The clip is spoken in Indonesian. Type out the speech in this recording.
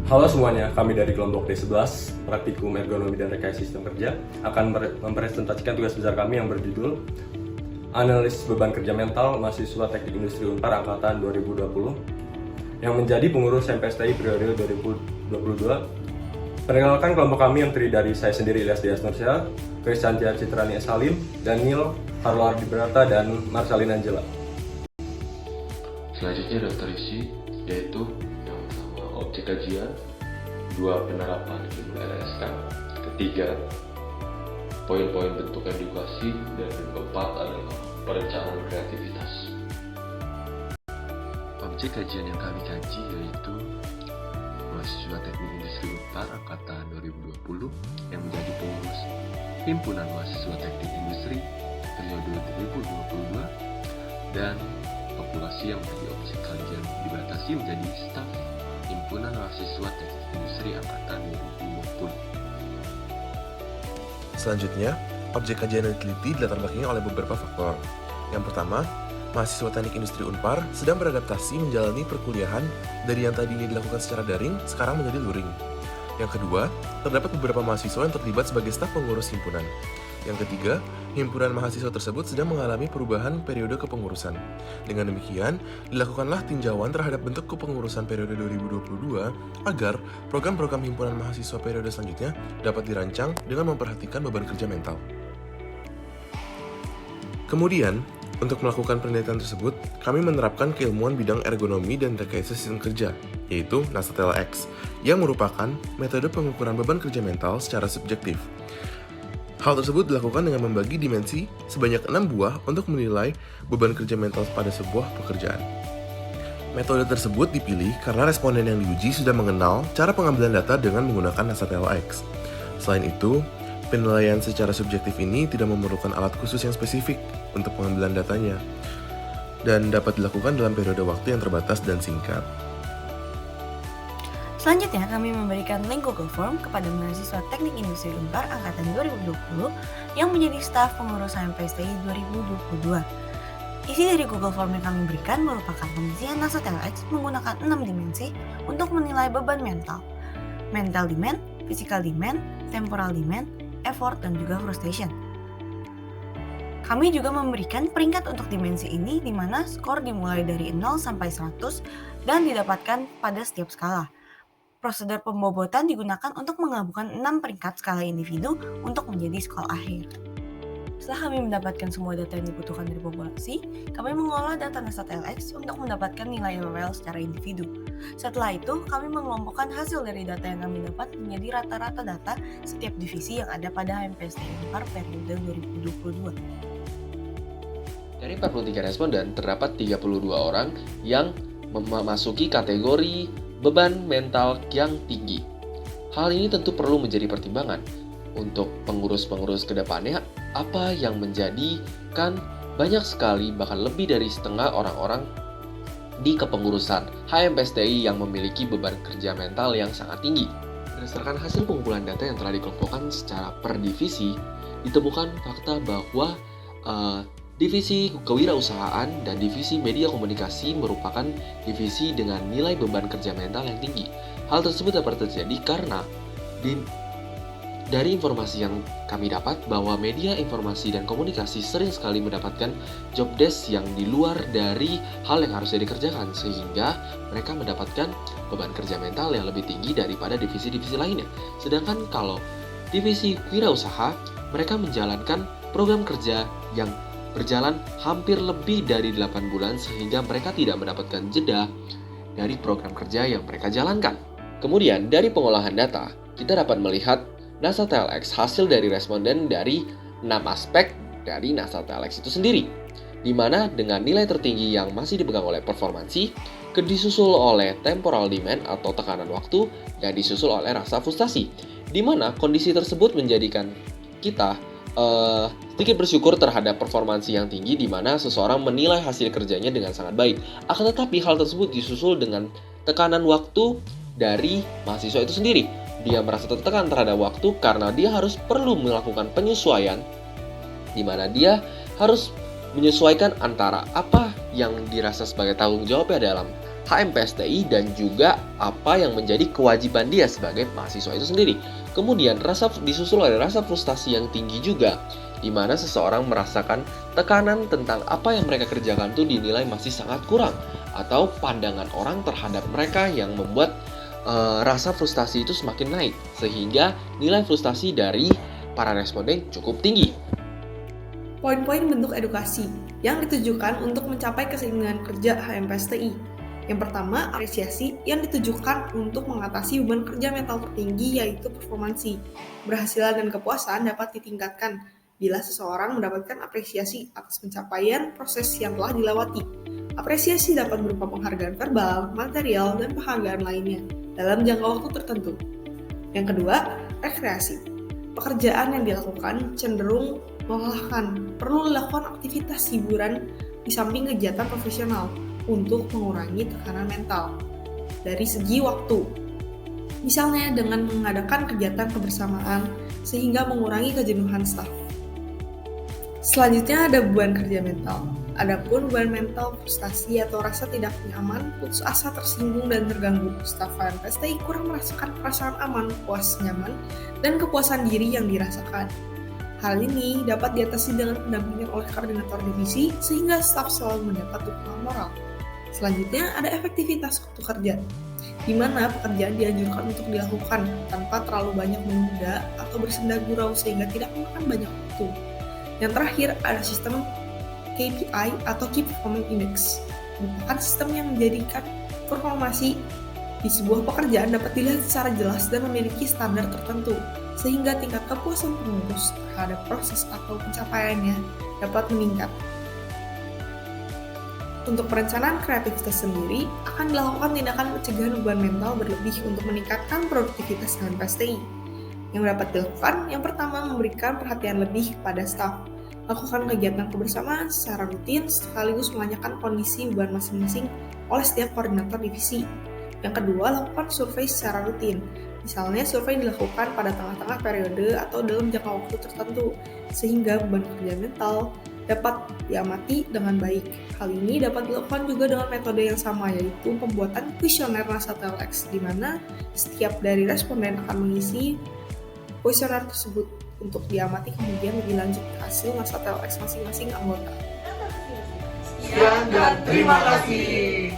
Halo semuanya, kami dari kelompok D11, Praktikum Ergonomi dan Rekayasa Sistem Kerja, akan mempresentasikan tugas besar kami yang berjudul Analisis Beban Kerja Mental Mahasiswa Teknik Industri Unpar Angkatan 2020 yang menjadi pengurus MPSTI periode 2022. Perkenalkan kelompok kami yang terdiri dari saya sendiri, Ilyas Dias Nursyah, Krisyantia Citrani S. Halim, Daniel Harlardi Berata, dan Marcelina Angela. Selanjutnya daftar isi, yaitu yang pertama objek kajian, 2 penerapan ilmu LSK, ketiga poin-poin bentuk edukasi, dan yang keempat adalah perencanaan kreativitas. Objek kajian yang kami kaji yaitu mahasiswa Teknik Industri Unpar Angkatan 2020 yang menjadi pengurus Himpunan Mahasiswa Teknik Industri periode 2022, dan populasi yang menjadi objek kajian dibatasi menjadi staf Himpunan Mahasiswa Teknik Industri Angkatan 2020. Selanjutnya, objek kajian dan diteliti dilatar belakangi oleh beberapa faktor. Yang pertama, mahasiswa Teknik Industri Unpar sedang beradaptasi menjalani perkuliahan dari yang tadinya dilakukan secara daring, sekarang menjadi luring. Yang kedua, terdapat beberapa mahasiswa yang terlibat sebagai staf pengurus himpunan. Yang ketiga, himpunan mahasiswa tersebut sedang mengalami perubahan periode kepengurusan. Dengan demikian, dilakukanlah tinjauan terhadap bentuk kepengurusan periode 2022 agar program-program himpunan mahasiswa periode selanjutnya dapat dirancang dengan memperhatikan beban kerja mental. Kemudian, untuk melakukan penelitian tersebut, kami menerapkan keilmuan bidang ergonomi dan rekayasa sistem kerja, yaitu NASA-TLX, yang merupakan metode pengukuran beban kerja mental secara subjektif. Hal tersebut dilakukan dengan membagi dimensi sebanyak 6 buah untuk menilai beban kerja mental pada sebuah pekerjaan. Metode tersebut dipilih karena responden yang diuji sudah mengenal cara pengambilan data dengan menggunakan NASA-TLX. Selain itu, penilaian secara subjektif ini tidak memerlukan alat khusus yang spesifik untuk pengambilan datanya dan dapat dilakukan dalam periode waktu yang terbatas dan singkat. Selanjutnya, kami memberikan link Google Form kepada mahasiswa Teknik Industri Unpar Angkatan 2020 yang menjadi staf pengurus HMPSTI 2022. Isi dari Google Form yang kami berikan merupakan pengisian NASA-TLX menggunakan 6 dimensi untuk menilai beban mental. Mental demand, physical demand, temporal demand, effort, dan juga frustration. Kami juga memberikan peringkat untuk dimensi ini di mana skor dimulai dari 0 sampai 100 dan didapatkan pada setiap skala. Prosedur pembobotan digunakan untuk menggabungkan 6 peringkat skala individu untuk menjadi skor akhir. Setelah kami mendapatkan semua data yang dibutuhkan dari populasi, kami mengolah data NASA-TLX untuk mendapatkan nilai MWL secara individu. Setelah itu, kami mengelompokkan hasil dari data yang kami dapat menjadi rata-rata data setiap divisi yang ada pada HMPSTI Unpar periode 2022. Dari 43 responden, terdapat 32 orang yang memasuki kategori beban mental yang tinggi. Hal ini tentu perlu menjadi pertimbangan untuk pengurus-pengurus ke depannya, apa yang menjadikan banyak sekali bahkan lebih dari setengah orang-orang di kepengurusan HMPSTI yang memiliki beban kerja mental yang sangat tinggi. Berdasarkan hasil pengumpulan data yang telah dikelompokkan secara per divisi, ditemukan fakta bahwa divisi kewirausahaan dan divisi media komunikasi merupakan divisi dengan nilai beban kerja mental yang tinggi. Hal tersebut dapat terjadi karena dari informasi yang kami dapat bahwa media informasi dan komunikasi sering sekali mendapatkan job desk yang di luar dari hal yang harusnya dikerjakan, sehingga mereka mendapatkan beban kerja mental yang lebih tinggi daripada divisi-divisi lainnya. Sedangkan kalau divisi wirausaha, mereka menjalankan program kerja yang berjalan hampir lebih dari 8 bulan sehingga mereka tidak mendapatkan jeda dari program kerja yang mereka jalankan. Kemudian dari pengolahan data, kita dapat melihat NASA-TLX hasil dari responden dari 6 aspek dari NASA-TLX itu sendiri, di mana dengan nilai tertinggi yang masih dipegang oleh performansi, disusul oleh temporal demand atau tekanan waktu, dan disusul oleh rasa frustasi, di mana kondisi tersebut menjadikan kita sedikit bersyukur terhadap performansi yang tinggi di mana seseorang menilai hasil kerjanya dengan sangat baik. Akan tetapi hal tersebut disusul dengan tekanan waktu dari mahasiswa itu sendiri. Dia merasa tertekan terhadap waktu karena dia harus perlu melakukan penyesuaian di mana dia harus menyesuaikan antara apa yang dirasa sebagai tanggung jawabnya dalam HMPSTI dan juga apa yang menjadi kewajiban dia sebagai mahasiswa itu sendiri. Kemudian disusul oleh rasa frustasi yang tinggi juga, di mana seseorang merasakan tekanan tentang apa yang mereka kerjakan itu dinilai masih sangat kurang, atau pandangan orang terhadap mereka yang membuat rasa frustasi itu semakin naik, sehingga nilai frustasi dari para responden cukup tinggi. Poin-poin bentuk edukasi yang ditujukan untuk mencapai keseimbangan kerja HMPSTI. Yang pertama, apresiasi yang ditujukan untuk mengatasi beban kerja mental tertinggi, yaitu performansi. Keberhasilan dan kepuasan dapat ditingkatkan bila seseorang mendapatkan apresiasi atas pencapaian proses yang telah dilewati. Apresiasi dapat berupa penghargaan verbal, material, dan penghargaan lainnya dalam jangka waktu tertentu. Yang kedua, rekreasi. Pekerjaan yang dilakukan cenderung melelahkan. Perlu dilakukan aktivitas hiburan di samping kegiatan profesional untuk mengurangi tekanan mental dari segi waktu. Misalnya dengan mengadakan kegiatan kebersamaan sehingga mengurangi kejenuhan staf. Selanjutnya ada beban kerja mental. Adapun beban mental, frustasi atau rasa tidak nyaman, putus asa, tersinggung dan terganggu. Staf HMPSTI kurang merasakan perasaan aman, puas, nyaman, dan kepuasan diri yang dirasakan. Hal ini dapat diatasi dengan pendampingan oleh koordinator divisi sehingga staf selalu mendapat dukungan moral. Selanjutnya ada efektivitas waktu kerja, di mana pekerjaan dianjurkan untuk dilakukan tanpa terlalu banyak menunda atau bersenda gurau sehingga tidak memakan banyak waktu. Yang terakhir ada sistem KPI atau Key Performance Index, merupakan sistem yang menjadikan performasi di sebuah pekerjaan dapat dilihat secara jelas dan memiliki standar tertentu, sehingga tingkat kepuasan pengurus terhadap proses atau pencapaiannya dapat meningkat. Untuk perencanaan kreativitas sendiri, akan dilakukan tindakan pencegahan beban mental berlebih untuk meningkatkan produktivitas HMPSTI. Yang dapat dilakukan, yang pertama memberikan perhatian lebih kepada staf. Lakukan kegiatan kebersamaan secara rutin sekaligus menanyakan kondisi beban masing-masing oleh setiap koordinator divisi. Yang kedua, lakukan survei secara rutin. Misalnya, survei dilakukan pada tengah-tengah periode atau dalam jangka waktu tertentu, sehingga beban kerja mental dapat diamati dengan baik. Hal ini dapat dilakukan juga dengan metode yang sama, yaitu pembuatan kuesioner NASA TLX, di mana setiap dari responden akan mengisi kuesioner tersebut untuk diamati kemudian lebih lanjut hasil NASA TLX masing-masing anggota. Sekian dan terima kasih.